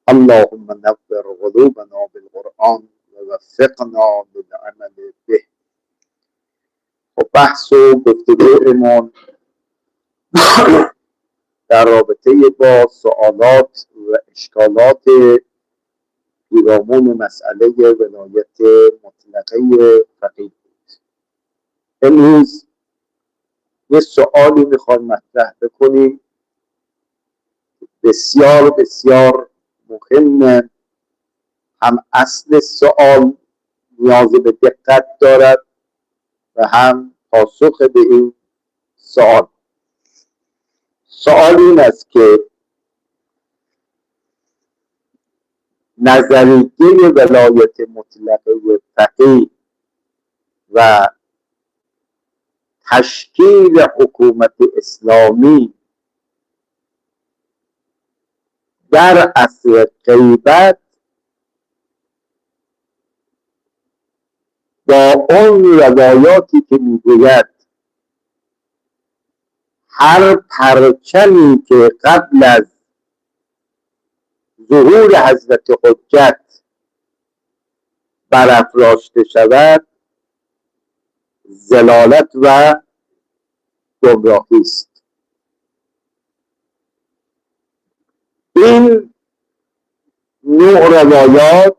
اللهم نور قلوبنا بالقرآن و وفقنا للعمل به. و بحث و گفتگویمان در رابطه با سوالات و اشکالات پیرامون مسئله ولایت مطلقه فقیه بود. امروز یه سوالی میخوایم مطرح بکنیم بسیار بسیار مهمه. هم اصل سوال نیاز به دقت دارد و هم پاسخ به این سوال. سوال این است که نظریه ولایت مطلقه فقیه و تشکیل حکومت اسلامی در عصر غیبت با اون روایاتی که میگوید هر پرچمی که قبل از ظهور حضرت حجت برافراشته شود ضلالت و گمراهی است. این نوع روایات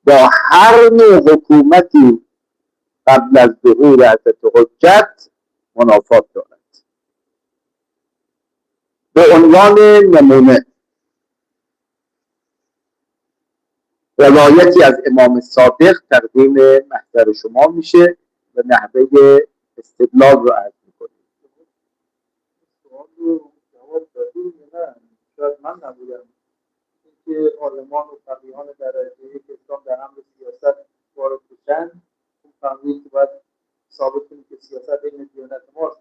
با هر نوع حکومتی قبل از ظهور حضرت حجت منافات دارد. به عنوان نمونه روایتی از امام صادق تقدیم محضر شما میشه و نحوه استدلال رو عرض میکنیم. سوال رو جواب دادیم یا نه؟ شاید من نبودم که عالمان و فقیهان درجه یک اسلام در امر سیاست وارد بشن، اون فهمید که باید ثابت کنید که سیاست بین دیانت ماست.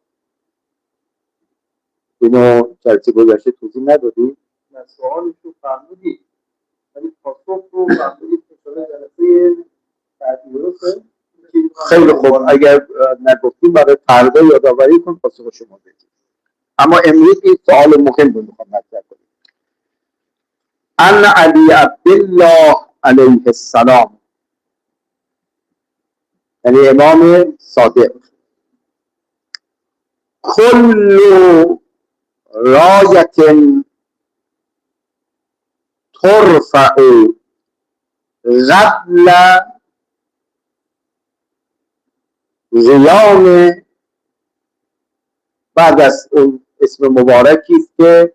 اینو جلسه گذشته توضیح ندادی؟ نه، سوالش رو فهمیدید ولی پاسخ رو فهمیدید که شده جلسه بعدی درسته؟ خیلی خوب، اگر نگفتیم برای فردا یادآوری کن پاسخ شما بدید. اما امروز این سوال مهم رو میخوام مطرح کنیم. ان علی عبدالله علیه السلام، یعنی امام صادق، کل رایت ترفع قبل قیام، بعد از اون اسم مبارکی است که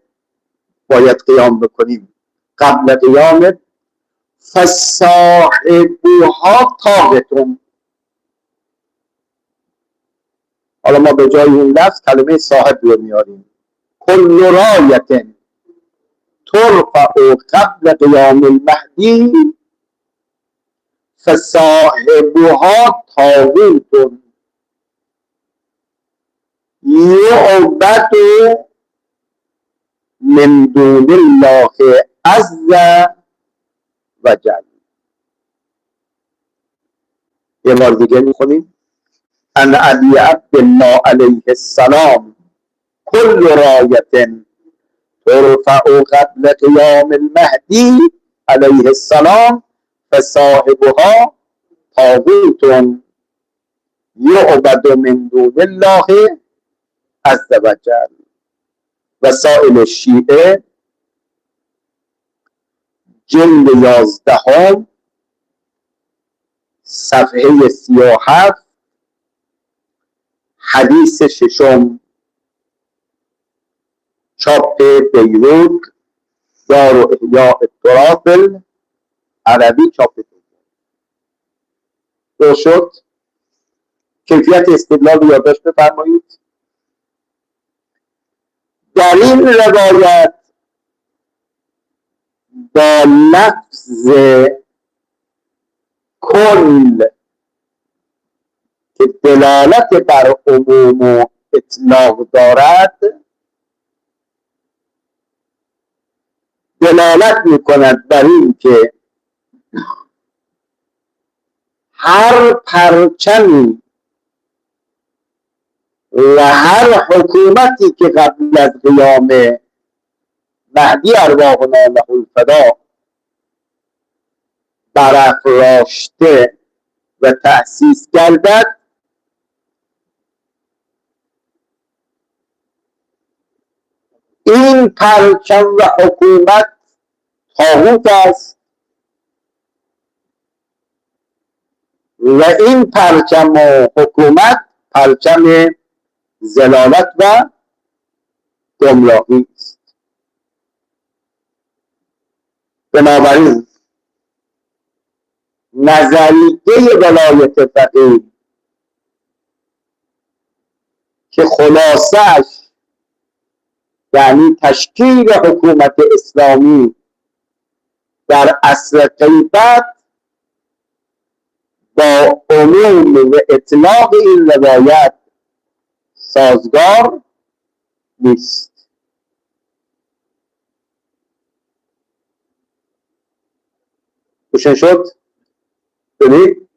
باید قیام بکنیم، قبل قیام فصاحبوها طاغتون. حالا ما به جای این لفظ کلمه صاحب رو میاریم. کل رایت ترفع قبل قیام المهدی فصاحبها طاغوت یعبد من دون الله عز و جل. یه بار دیگه میخونیم. ان علی عبدالله علیه السلام کل رایت ترفع قبل قیام المهدی علیه السلام فصاحبها طاغوت یعبد من دون الله عز و جل. وسائل الشیعه جلد 11 صفحه 37 حدیث 6 چاپ بیروت دار احیاء التراث عربی چاپ دوم. دو شد. کیفیت استدلال رو یادداشت بفرمایید. در این روایت با لفظ کل که دلالت بر عموم و اطلاق دارد دلالت میکند بر این که هر پرچمی و هر حکومتی که قبل از قیام مهدی ارواحنا له الفدا برافراشته و تأسیس گردد، این پرچم و حکومت طاغوت است و این پرچم و حکومت پرچم ضلالت و گمراهی است. بنابراین نظریه ولایت فقیه که خلاصش یعنی تشکیل حکومت اسلامی در عصر غیبت با عموم و اطلاق این روایت سازگار نیست. روشن شد؟ ببینید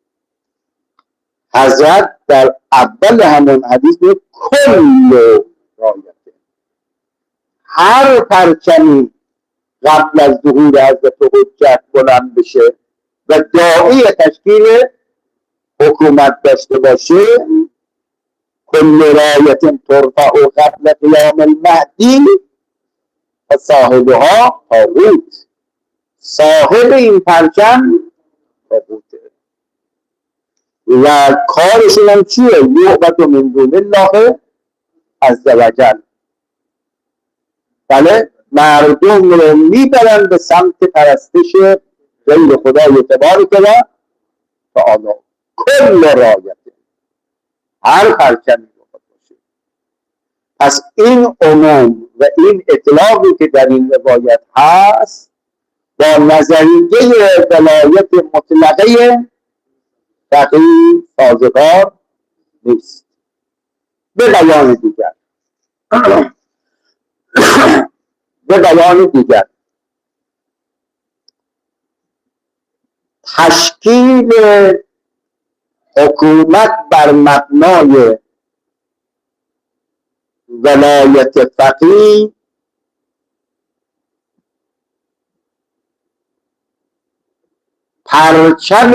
حضرت در اول همون حدیث میگه کل رایت، هر پرچمی قبل از ظهور حضرت حجت بلند بشه و داعی تشکیل حکومت داشته باشه، کل رایت ترفع قبل قیام المهدی و صاحبها طاغوت، صاحب این پرچم طاغوته و کارشون هم چیه؟ یعبد من دون الله عز وجل. بله، مردم رو میبرن به سمت پرستش غیر خدای تبارک و تعالی. کل رایت، هر پرچمی رو باشه. پس این عموم و این اطلاقی که در این روایت هست با نظریه ولایت مطلقه فقیه سازگار نیست. به بیان دیگر تشکیل حکومت بر مبنای ولایت فقیه پرچم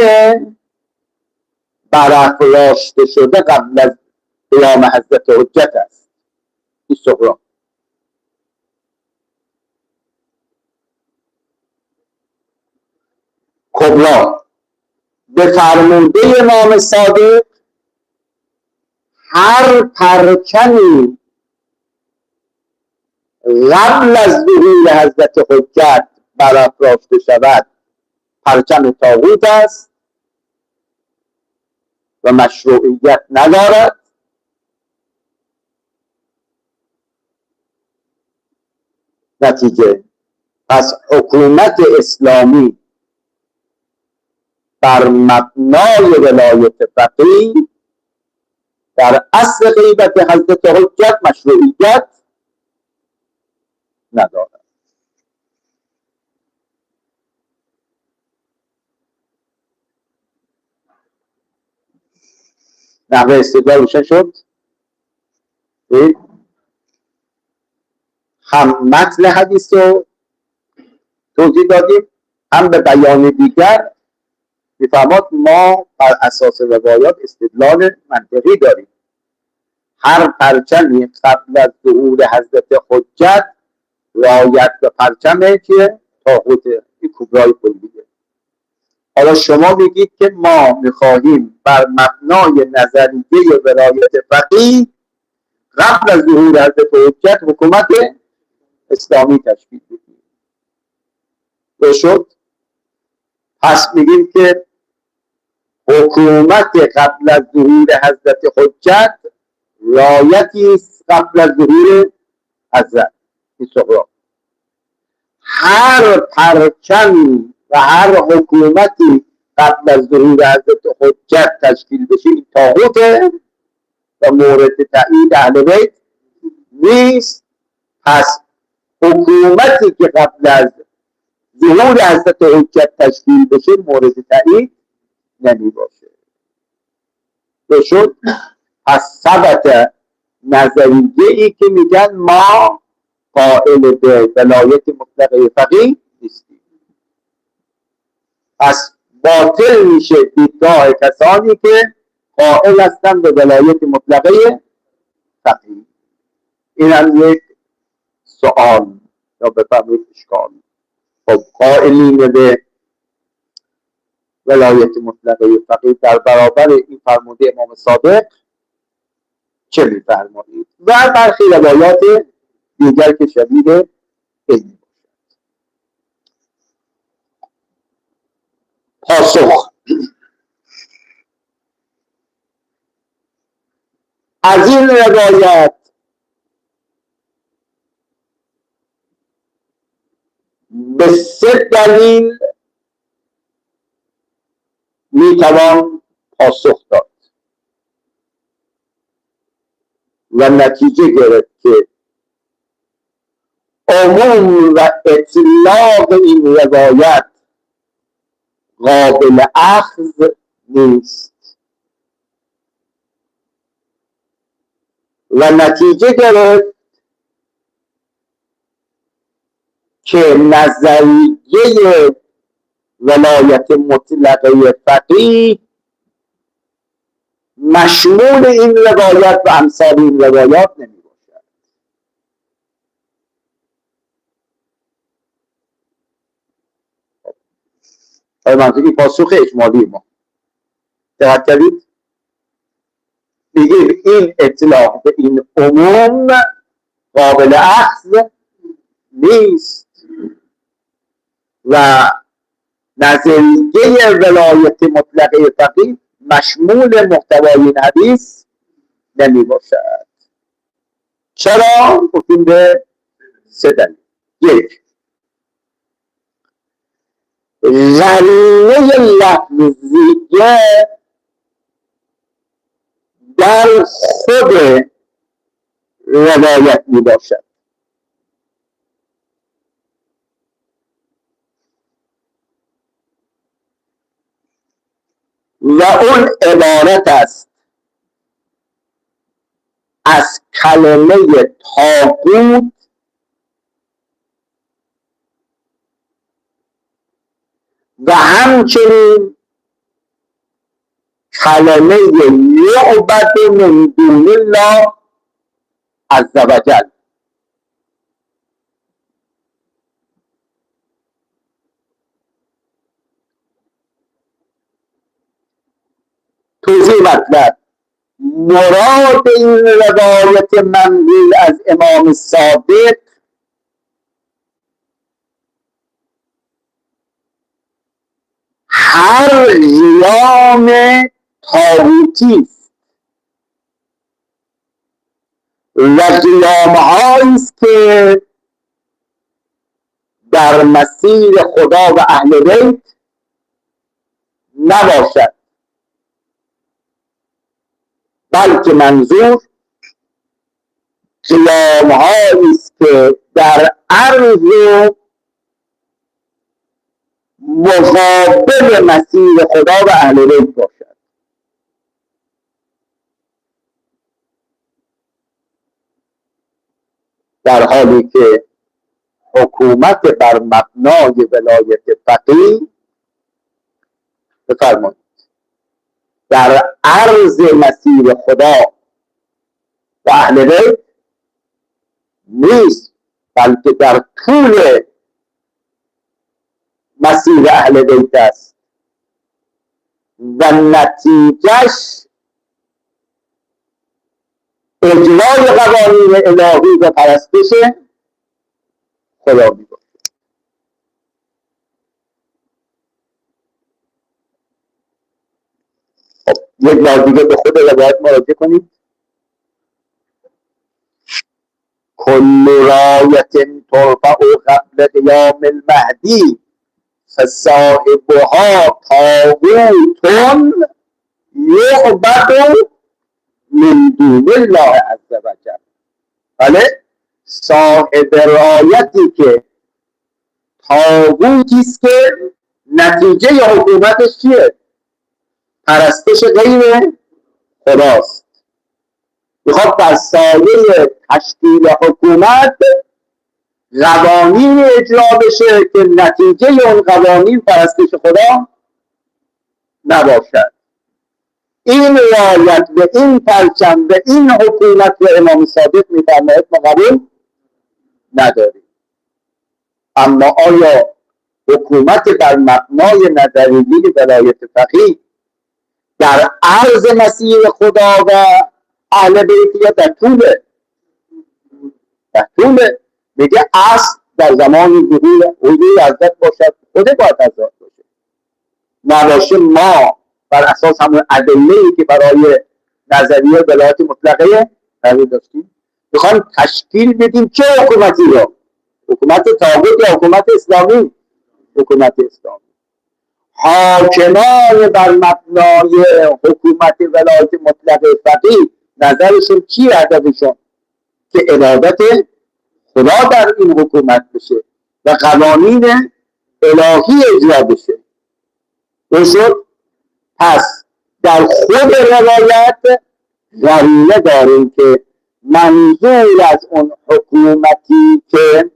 برافراشته شده قبل از قیام حضرت حجت است. این سهراب کبرا به فرموده امام صادق هر پرچمی قبل از ظهور حضرت حجت برافراشته شود پرچم طاغوت است و مشروعیت ندارد. نتیجه پس حکومت اسلامی بر مبنای ولایت فقیه در عصر غیبت حضرت حجت مشروعیت ندارد. نحوه استدلال روشن شد؟ هم متن حدیث رو توضیح دادیم، هم به بیان دیگر میفرماد ما بر اساس روایات استدلال منطقی داریم. هر پرچمی قبل از ظهور حضرت حجت رعایت به پرچم که طاغوت کبرای کلیه. حالا شما میگید که ما میخواهیم بر مبنای نظریه ولایت فقیه قبل از ظهور حضرت حجت حکومت اسلامی تشکیل بدیم. شد؟ پس میگیم که حکومت قبل از ظهور حضرت حجت رایتی است قبل از ظهور حضرت سهراب. هر پرچمی و هر حکومتی قبل از ظهور حضرت حجت تشکیل بشه این طاغوته و مورد تایید اهل بیت نیست. پس حکومتی که قبل از ظهور حضرت حجت تشکیل بشه مورد تایید نمی باشه. بشد؟ پس ثبت نظریه ای که میگن ما قائل به ولایت مطلقه فقیه نیستیم. پس باطل میشه دیدگاه کسانی که قائل هستند به ولایت مطلقه فقیه. این هم یک سوال یا بفرمایید اشکال. خب قائلین به ولایت مطلقه فقیه در برابر این فرموده امام صادق چه می‌فرمایید؟ و برخی روایات دیگر که شدید علمی باشد. پاسخ: از این روایت به 3 دلیل میتوان پاسخ داد و نتیجه گرفت که عموم و اطلاق این روایت قابل اخذ نیست و نتیجه گرفت که نظریه ولایت مطلقه فقیه مشمول این روایت و امثال این روایات نمی باشد. منطقی پاسخ اجمالی ما دقت کردید؟ میگیم این اطلاق به این عموم قابل اخذ نیست و نظریه ولایت مطلقه فقیه مشمول محتوای این حدیث نمی باشد. چرا؟ گفتیم به 3 دلیل. 1. قرینه لفظیه در خود روایت می باشد. و اون عبارت است از کلمه طاغوت و همچنین کلمه یعبد من دون الله عز وجل. توضیح مطلب: مراد این روایت منقول از امام صادق هر قیام طاغوتی است و قیام‌هایی است که در مسیر خدا و اهل بیت نباشد، بلکه منظور قیام‌هایی است که در عرض و مقابل مسیر خدا و اهل بیت باشد. در حالی که حکومت بر مبنای ولایت فقیه بفرمایید در عرض مسیر خدا و اهل بیت نیست، بلکه در طول مسیر اهل بیت است و نتیجهش اجرای قوانین الهی و پرستش خدا می باشد. خب یک بار دیگه به خود روایت مراجعه کنید. کل رایت ترفع قبل قیام المهدی فصاحبها طاغوت یعبد من دون الله عز وجل. بله، صاحب رایتی که طاغوتی است که نتیجه حکومتش چیه؟ پرستش غیر خداست. میخواد در سایه تشکیل حکومت قوانین اجرا بشه که نتیجه اون قوانین پرستش خدا نباشد. این رعایت به این پرچم به این حکومت و امام صادق میفرماید ما قبول نداریم. اما آیا حکومت بر مبنای نظریه ولایت فقیه در عرض مسیر خدا و اهل بیت یا در طول میگه اصل در زمان ظهور حضور حضرت باشد، خود باید حضرت باشه، نباشه ما بر اساس همون ادله‌ای که برای نظریه ولایت مطلقه تعریف داشتیم میخوایم تشکیل بدیم چه حکومتی رو؟ حکومت طاغوت یا حکومت اسلامی؟ حکومت اسلامی. حاکمان بر مبنای حکومت ولایت مطلقه فقیه نظرشون چی هدفشون؟ که عبادت خدا در این حکومت بشه و قوانین الهی اجرا بشه. بشد پس در خود روایت قرینه داریم که منظور از اون حکومتی که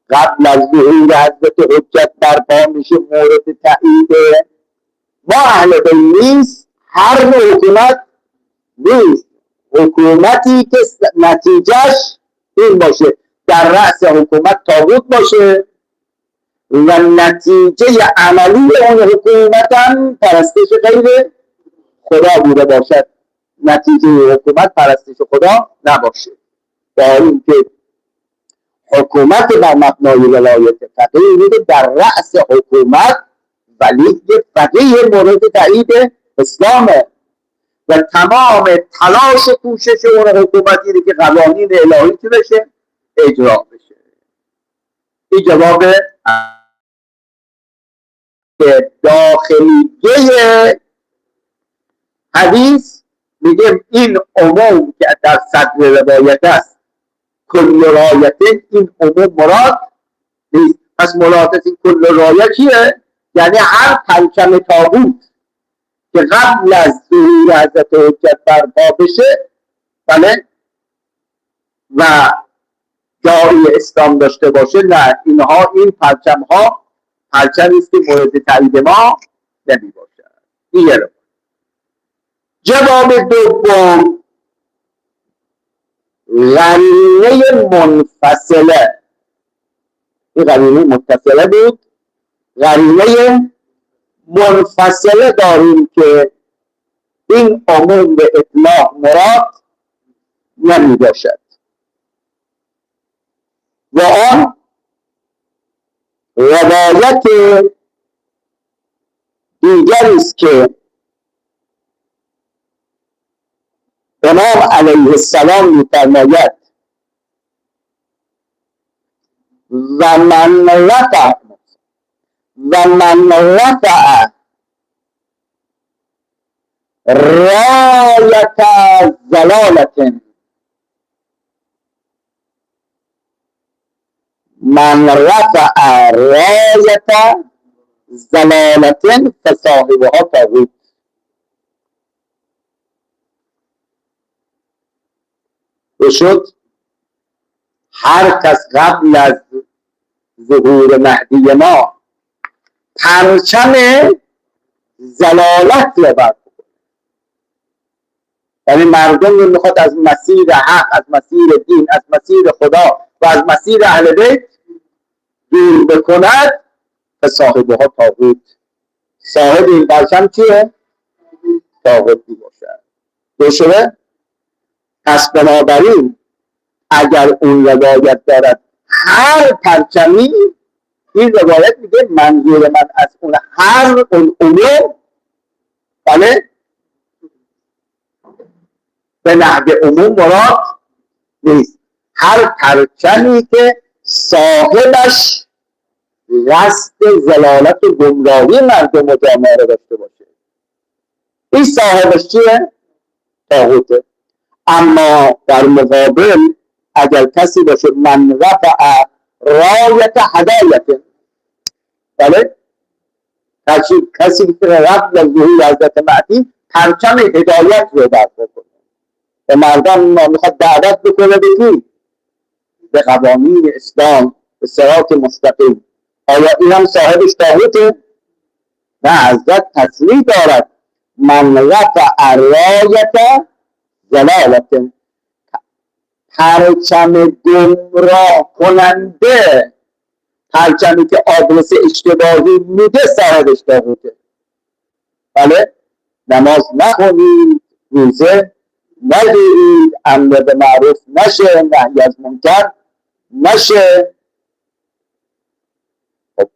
قبل از ظهور حضرت حجت برپا میشه مورد تایید ما اهل بیت نیست، هر نوع حکومت نیست، حکومتی که نتیجهش این باشه در رأس حکومت طاغوت باشه و نتیجه عملی اون حکومت هم پرستش غیر خدا بوده باشد، نتیجه حکومت پرستش خدا نباشه. با اینکه حکومت بر مبنای ولایت فقیه میده در رأس حکومت ولی فقیه مورد تایید اسلامه و تمام تلاش و کوشش اون حکومتی که قوانین الهی چی بشه اجرا بشه. این جواب داخلیه حدیث. میگه این عموم که در صدر روایت است کل رایت، این عموم مراد نیست. پس مراد از این کل رایت چیه؟ یعنی هر پرچم طاغوت که قبل از ظهور حضرت حجت برپا بشه بله و جای اسلام داشته باشه، نه، اینها این پرچم ها پرچمی است که مورد تایید ما نمی باشد. این جواب دوم قرینه منفصله. این قرینه متصله بود، قرینه منفصله داریم که این عموم به اطلاق مراد نمی باشد و آن روایت دیگری است که امام علیه السلام می‌فرماید و من رفع رایت ضلالت، من رفع رایت ضلالت فصاحبها طاغوت. بشد هر کس قبل از ظهور مهدی ما پرچم ضلالت رو برپا کنه، یعنی مردم رو میخواد از مسیر حق، از مسیر دین، از مسیر خدا و از مسیر اهل بیت دور بکند، فصاحبها طاغوت. صاحب این پرچم چیه؟ طاغوتی باشد. درسته؟ پس بنابراین اگر اون روایت دارد هر پرچمی، این روایت میگه منظور من از اون هر اون عموم بله به نحو عموم مراد نیست، هر پرچمی که صاحبش قصد ضلالت و گمراهی مردم و جامعه رو داشته باشه، این صاحبش چیه؟ طاغوته. اما در مقابل اگر کسی باشه من رفع رایت هدایت، بله کسی که قبل از ظهور حضرت مهدی پرچم هدایت رو برپا کنه و مردم میخواد دعوت بکنه به کی؟ به قوانین اسلام به صراط مستقیم. آیا این هم صاحبش طاغوته؟ نه، حضرت تصریح دارد من رفع رایت ضلالت، پرچم گمراه کننده، پرچمی که آدرس اشتباهی میده صاحبش طاغوته. بله، نماز نخونید، روزه نگیرید، امر به معروف نشه، نهی از منکر نشه، خب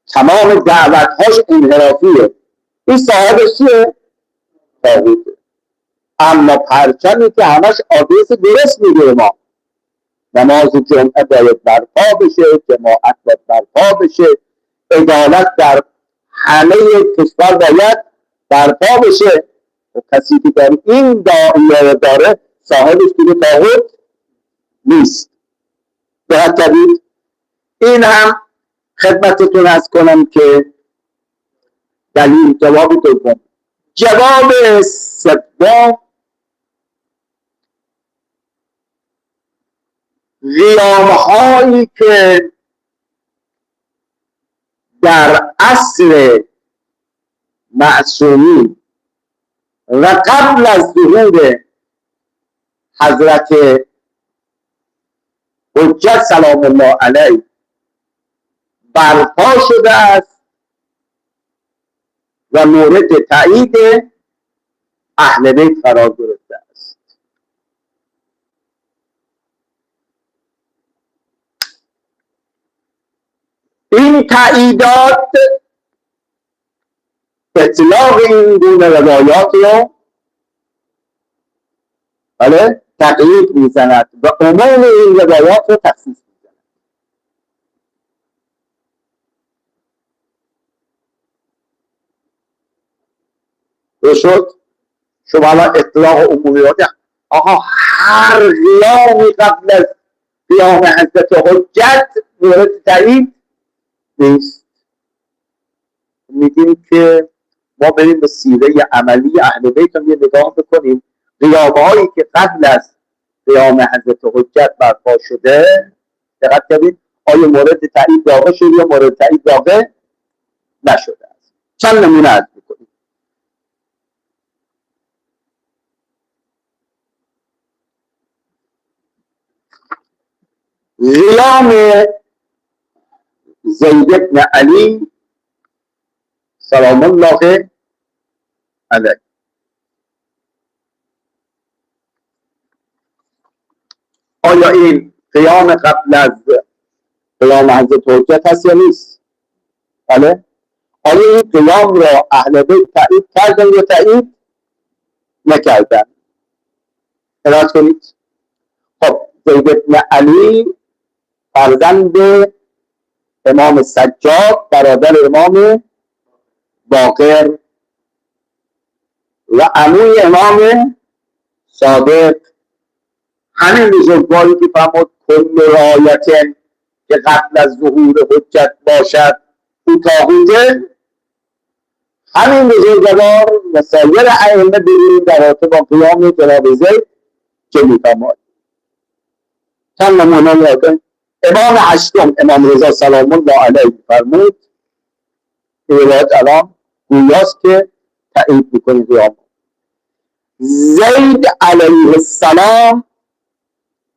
تمام دعوتهاش انحرافیه، این صاحبش چیه؟ طاغوته. اما پرچمی که همش آدرس درست میده، ما نماز جمعه باید برپا بشه، جماعت باید برپا بشه، عدالت در همه کشور باید برپا بشه، و کسی که در این دائره داره صاحبش دیگه طاغوت نیست. دقت کردید؟ این هم خدمتتون عرض کنم که دلیل. جواب دوم. جواب سوم، قیامهایی که در عصر معصومین و قبل از ظهور حضرت حجت سلام الله علیه برپا شده است و مورد تایید اهل بیت قرار گرفته است. این تاییدات اطلاق این گونه روایات رو بله تقیید میزند و عموم این روایات رو تخصیص میزند. شد شما الان اطلاق عمومی رو آقا هر قیامی قبل از قیام حضرت حجت مورد تایید نیست. میگیم که ما بریم به سیره عملی اهل بیت هم یه نگاه بکنیم. قیامهایی که قبل از قیام حضرت حجت برپا شده، دقت کنید آیا مورد تایید واقع شده یا مورد تایید واقع نشده است. چند نمونه عرض میکنیم. قیام زید بن علی سلام الله علیه، آیا این قیام قبل از قیام حضرت حجت هست یا نیست؟ بله. آیا این قیام را اهل بیت تایید کردن یا تایید نکردن؟ ارائه کنید. خب زید بن علی فرزند امام سجاد، برادر امام باقر و عموی امام صادق، همین بزرگواری که فرمود کل رایت که قبل از ظهور حجت باشد او طاغوته، همین بزرگوار و سایر ائمه ببینید در رابطه با قیام جناب زید چه می‌فرماید. چند نمونه می‌آورد. امام هشتم امام رضا سلام الله علیه فرمود، این روایت الان گویاست که تایید می‌کنید قیام زید علیه السلام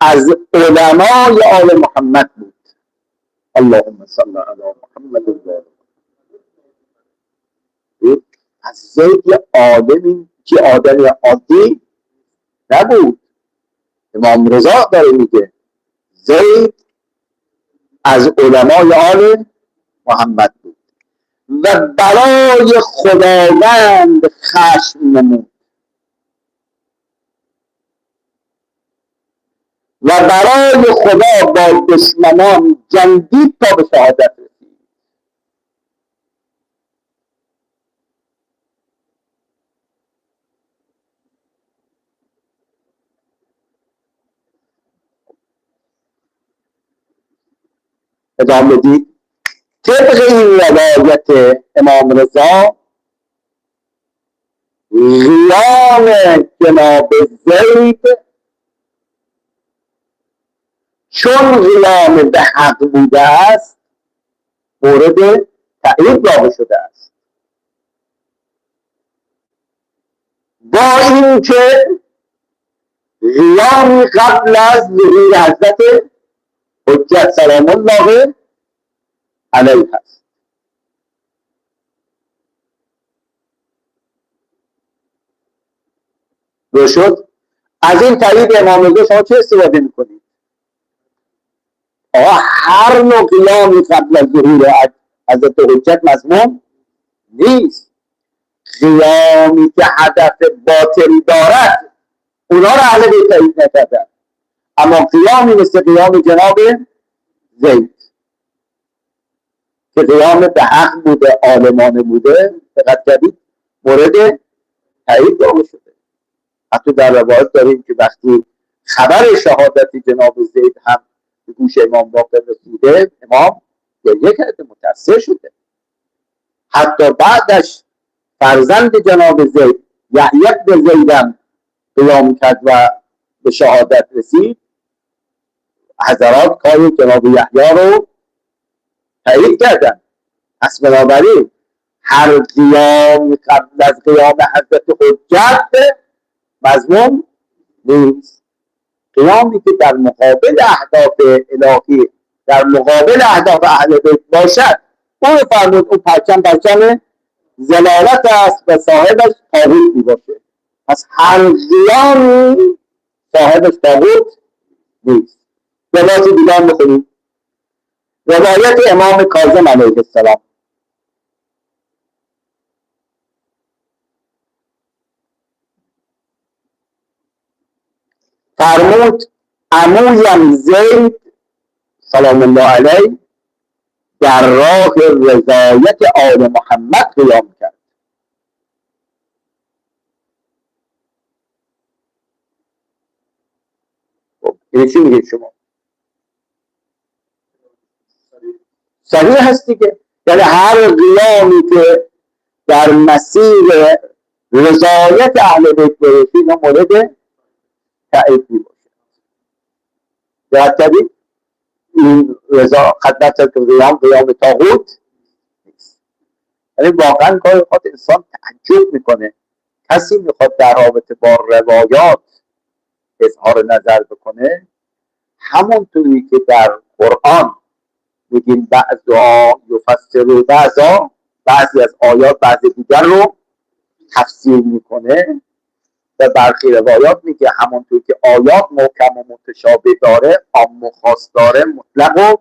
از علمای آل محمد بود. اللهم صل علی محمد و آل. از زید یه آدمی که آدمی عادی نبود. امام رضا داره میگه زید از علمای آل محمد بود و برای خداوند خشم نمود و برای خدا با دشمنان جنگید تا به شهادت رسید. ادامه دید. طبق این روایت امام رضا قیام جناب زید چون قیام به حق بوده است مورد تایید واقع شده است. با اینکه قیامی قبل از ظهور حضرت حجت سلام الله علیه است. رو شد. از این تایید امام رضا شما چه استفاده میکنید؟ هر نوع قیامی قبل از ظهور حضرت حجت مضمون نیست. قیامی که هدف باطل دارد اونا رو اهل بیت تایید نکردن، اما قیامی مثل قیام جناب زید که قیام به حق بوده، عالمانه بوده، دقت کردید مورد تایید واقع شده. حتی در روایت داریم که وقتی خبر شهادت جناب زید هم به گوش امام باقر رسیده، امام گریه کرده، متأثر شده. حتی بعدش فرزند جناب زید یحیی بن زیدم قیام کرد و به شهادت رسید، حضرات کار جناب یحیی رو تایید کردن. پس بنابراین هر قیام قبل از قیام حضرت حجت مضمون نیست. قیامی که در مقابل اهداف الهی، در مقابل اهداف اهل بیت باشد، اون فرمود اون پرچم زلالت است و صاحبش طاغوت می باشه. پس هر قیامی صاحبش طاغوت نیست. روایت دیگر بخونید. روایت امام کاظم علیه السلام. فرمود عمویم زید سلام الله علیه در راه رضایت آل محمد قیام کرد. این چی میگید شما؟ صحیح هست دیگه. یعنی هر قیامی که در مسیر رضایت اهل بیت برسید مورد تأیید میباشه. دقت کردید؟ این رضا خدمت قیام طاغوت نیست. یعنی واقعا گاهی اوقات انسان تعجب میکنه. کسی میخواد در رابطه با روایات اظهار نظر بکنه، همونطوری که در قرآن میگیم بعضا یفسر بعضا، بعضی از آیات بعضی دیگر رو تفسیر میکنه، و برخی روایات میگه همونطور که آیات محکم و متشابه داره، عام و خاص داره، مطلق و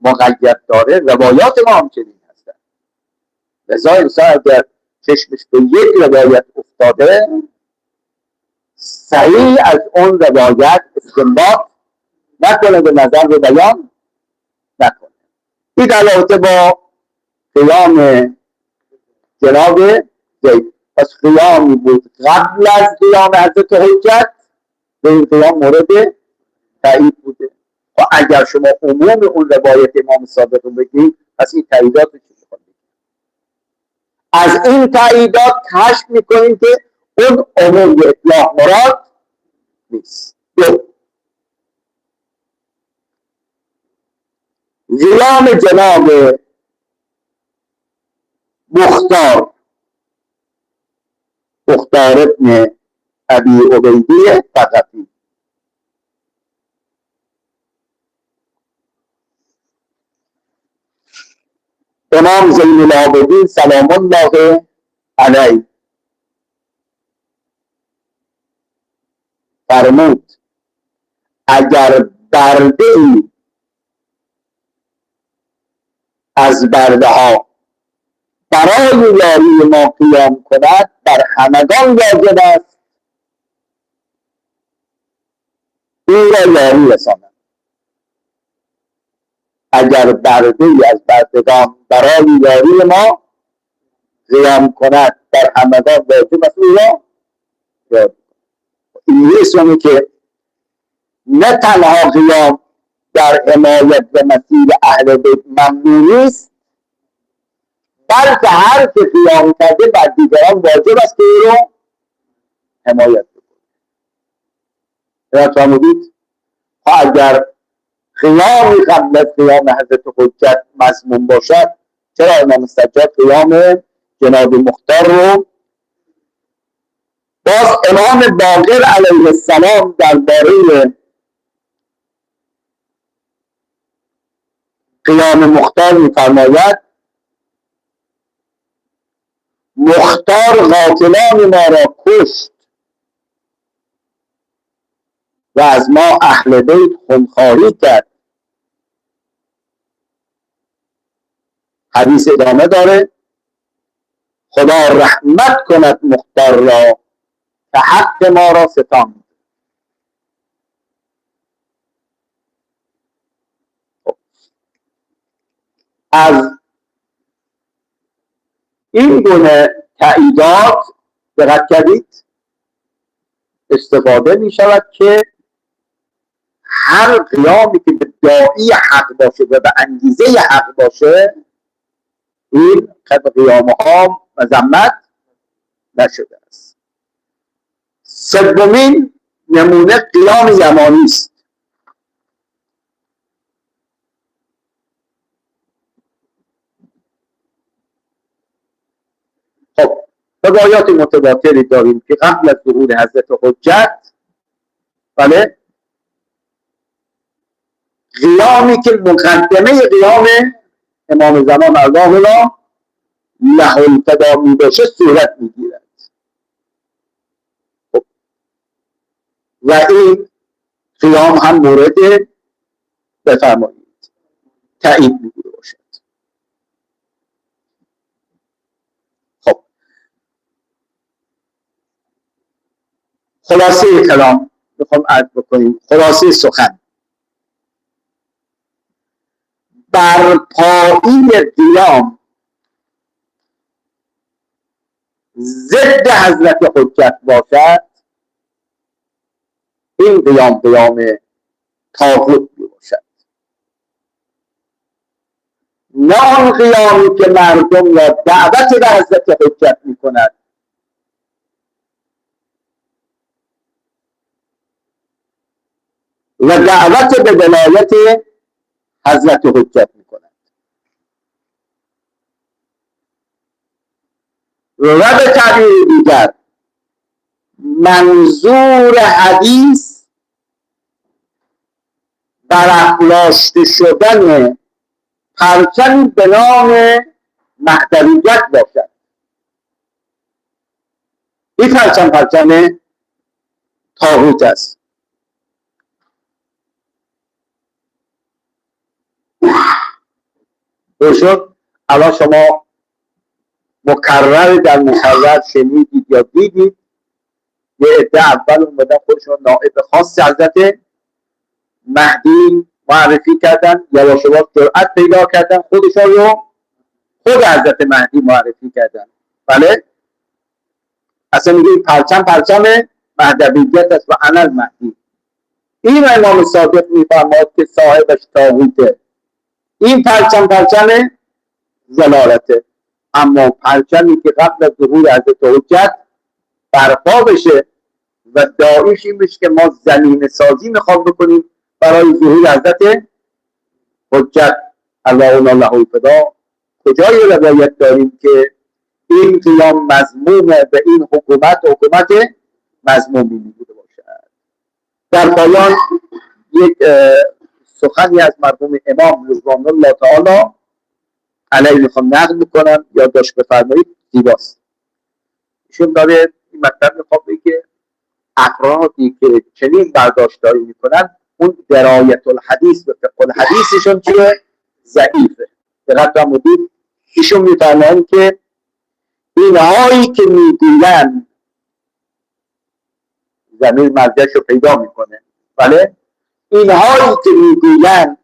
مقید داره، روایات ما همچنین هستن. لذا انسان اگر چشمش به یک روایت افتاده، صحیح از اون روایت استنباط نکنه، به نظر به بیان نکنه. این در رابطه با قیام جناب زید. پس قیامی بود قبل از قیام حضرت حجت، به این قیام مورد تایید بوده. و اگر شما عموم اون روایت امام صادق رو بگید، پس این تاییدات رو چی میخواد بگید؟ از این تاییدات کشف میکنیم که اون عموم اطلاق مراد نیست. دو، قیام جناب مختار ابن ابی عبیده ثقفی. امام زین العابدین سلام الله علیه فرمود اگر برده ای از برده ها برای یاری ما قیام کند، بر همگان واجب است این را یاری رساند. اگر برده ای از بردگان برای یاری ما قیام کند، بر همگان واجب است این را یاری. این رسونه که نه تنها قیام در حمایت و مسیر اهل بیت ممنوع نیست، بلکه هر که قیام کرده بر دیگران واجب است که او رو حمایت بکنه. فرمودید اگر قیامی قبل از قیام حضرت حجت مضمون باشد، چرا امام سجاد قیام جناب مختار رو باز امام باقر علیه السلام درباره قیام مختار می‌فرماید مختار قاتلان ما را کشت و از ما اهل بیت خونخواری کرد. حدیث ادامه داره خدا رحمت کند مختار را که حق ما را ستاند. از این گونه تأییدات دقت کردید استفاده می شود که هر قیامی که به داعی حق باشه و به انگیزه حق باشه این قیام ها مذمت نشده است. سومین نمونه قیام یمانی است. خب روایات متواتری داریم که قبل از ظهور حضرت حجت بله قیامی که مقدمه قیام امام زمان الله له الفدا می باشه صورت می گیرد و این قیام هم مورد بفرمایید تایید می باشد. خب خلاصه کلام میخوام عرض بکنیم، خلاصه سخن برپایی قیام ضد حضرت حجت باشد این قیام طاغوت باشد، نه آن قیامی که مردم را دعوت به حضرت حجت می کند و دعوت به ولایت حضرت حجت می کند. و به تعبیر دیگر منظور حدیث برافراشته شدن پرچمی به نام مهدویت باشد. این پرچم طاغوت است. بشد الان شما مکرر در مکرر شنیدید یا دیدید یه عده اول اومدن خودشون نائب خاص حضرت مهدی معرفی کردن، یواش یواش جرأت پیدا کردن خودشون رو خود حضرت مهدی معرفی کردن. بله اصلا میگه این پرچم مهدویت است و انا المهدی. این امام صادق میفرماید که صاحبش طاغوته. این پرچم ضلالته. اما پرچمی که قبل از ظهور حضرت حجت برپا بشه و داعیش این بشه که ما زمین سازی میخوام بکنیم برای ظهور حضرت حجت اللهم له الفدا، کجای روایت داریم که این قیام مضمومه به این حکومت مضمومی میبوده باشد. در پایان یک سخنی از مرحوم امام رضوان الله تعالی علیه میخوام نقل میکنم، یادداشت بفرمایید، زیباست. ایشون داره این مطلب میخوام بگه که افرادی که چنین برداشتاری میکنن اون درایت الحدیث و فقه الحدیثشون چیه؟ ضعیفه. دقت فرمودید ایشون میفرمایند که اینهایی که میگویند ضمیر مرجعش رو پیدا میکنه، بله اینهایی که میگویند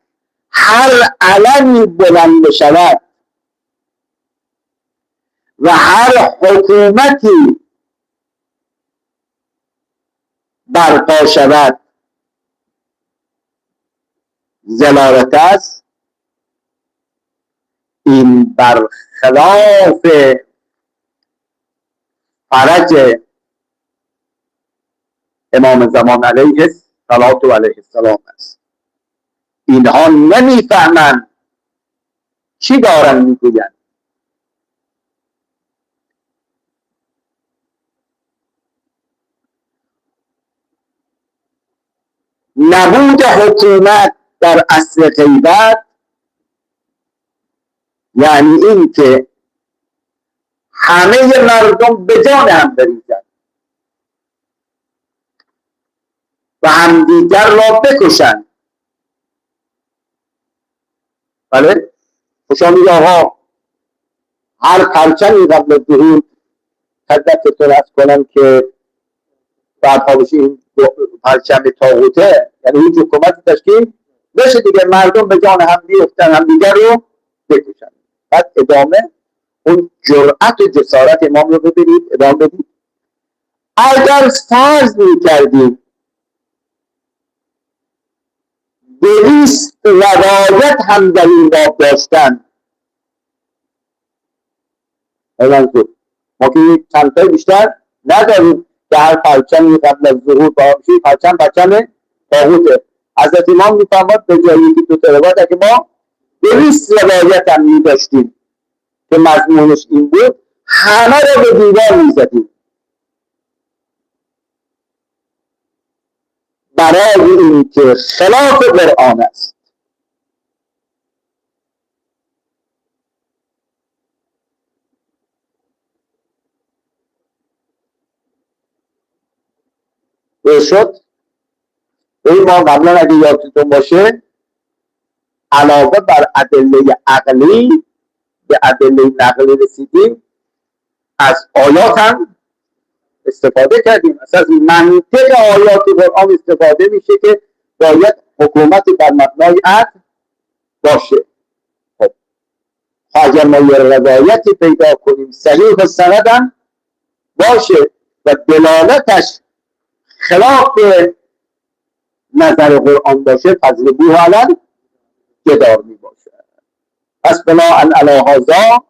هر علمی بلند بشود و هر حکومتی برپا شود ضلالت است، این برخلاف فرج امام زمان علیه السلام است. اینها نمیفهمند چی دارن میگوین. نبود حکومت در عصر غیبت یعنی این که همه مردم به جان هم بریزند و همدیگر را بکشند. بله خوشا میگه آقا هر پرچمی قبل از ظهور خدمتتون ارز کنم که بعدها بشه این پرچم طاغوته، یعنی هیچ حکومت تشکیل بشه دیگه، مردم به جان هم بیفتن همدیگر رو بکشن. بعد ادامه اون جرأت و جسارت امام رو ببینید، ادامه بدید. اگر فرض میکردیم 200 روایت هم در این باب داشتن، ما که چند تا بیشتر نداریم که هر پرچمی قبل از ظهور باشه پرچم طاغوته. حضرت امام میفرماد به جایی که دو تا روایت اگه ما 200 روایت هم میداشتیم که مضمونش این بود، همه رو به دیوار میزدیم برای این که خلاف قرآن است. شد این ما قبلا اگه یادتون باشه علاوه بر ادله عقلی به ادله نقلی رسیدیم، از آیات هم استفاده کردیم. از منطق آیات قرآن استفاده میشه که باید حکومت بر مبنای عدل باشه. خب اگر ما یه روایتی پیدا کنیم صحیح و سندم باشه و دلالتش خلاف نظر قرآن باشه، فضل بوه علل جدار می باشه. پس بناء علی هذا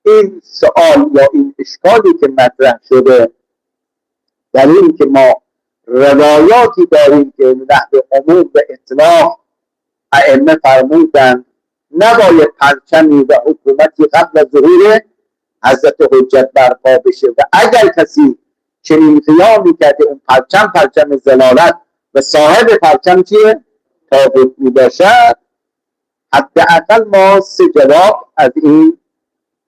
این سوال یا این اشکالی که مطرح شده در این که ما روایاتی داریم که نحو عموم به اطلاق ائمه فرمودند نباید پرچمی و حکومتی قبل از ظهور حضرت حجت برپا بشه و اگر کسی چنین قیامی کرده اون پرچم ضلالت و صاحب پرچم چیه؟ طاغوت می باشد، حداقل ما 3 جواب از این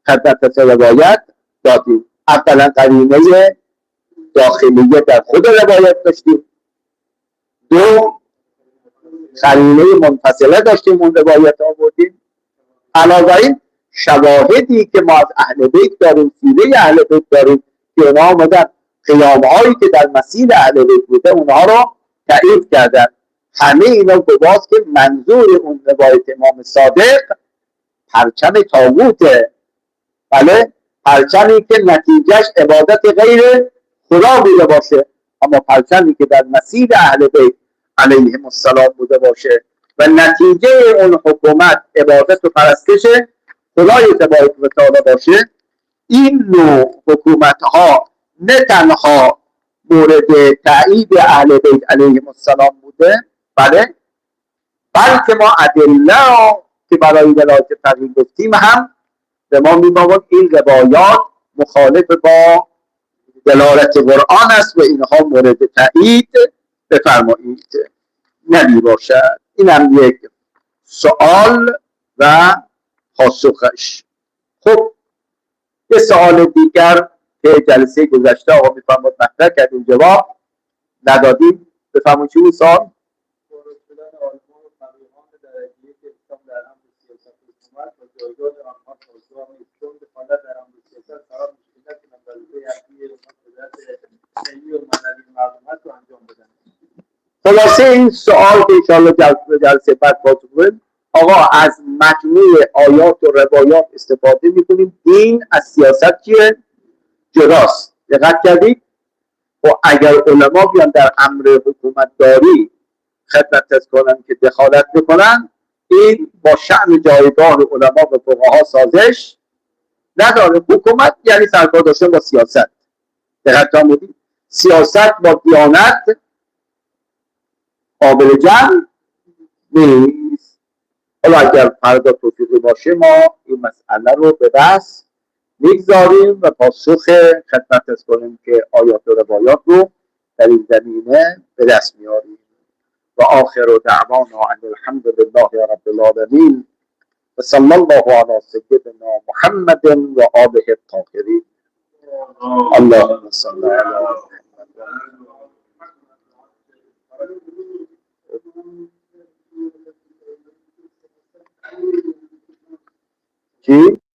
خدمت روایت دادیم. اولا قرینه داخلیه در خود روایت داشتیم، 2 قرینه منفصله داشتیم اون روایت آوردیم، علاوه این شواهدی که ما از اهل بیت داریم، سیره اهل بیت داریم که اونها آمدن قیامهایی که در مسیر اهل بیت بوده اونها رو تایید کردن. همه اینا گواست که منظور اون روایت امام صادق پرچم طاغوته. بله پرچمی که نتیجهش عبادت غیر خدا بوده باشه، اما پرچمی که در مسیر اهل بیت علیهم السلام بوده باشه و نتیجه اون حکومت عبادت و پرستش خدای تبارک و تعالی باشه، این نوع حکومت ها نه تنها مورد تایید اهل بیت علیهم السلام بوده، بله بلکه ما ادله که برای ولایت فقیه گفتیم هم به ما می‌باید این روایات مخالف با دلالت قرآن است و اینها مورد تایید بفرمایید نمی باشد. این هم یک سوال و پاسخش. خب یه سوال دیگر که جلسه گذشته آقا می‌فرماد مطرح کردیم جواب ندادیم، بفرمایید چی بود سوال؟ خلاصه این سوال که انشاءالله جلسه بعد پاسخ بدیم، آقا از مجموع آیات و روایات استفاده میکنیم، دین از سیاست چیه؟ جداست. دقت کردید؟ و اگر علما بیان در امر حکومت داری خدمت کنن که دخالت بکنن، این با شأن جایگاه علما و فقها سازش نداره. حکومت یعنی سرکار داشتن با سیاست. دقت کنید، سیاست با دیانت قابل جمع نیست. حالا اگر فردا توفیقی باشه ما این مسئله رو به بحث میگذاریم و پاسخ خدمت کنیم که آیات و روایات رو در این زمینه به دست میاریم. و آخر دعوانا ان الحمد لله رب العالمین و صلی الله علی سیدنا محمد و آله الطاهرین. اللهم صل علی محمد. چی؟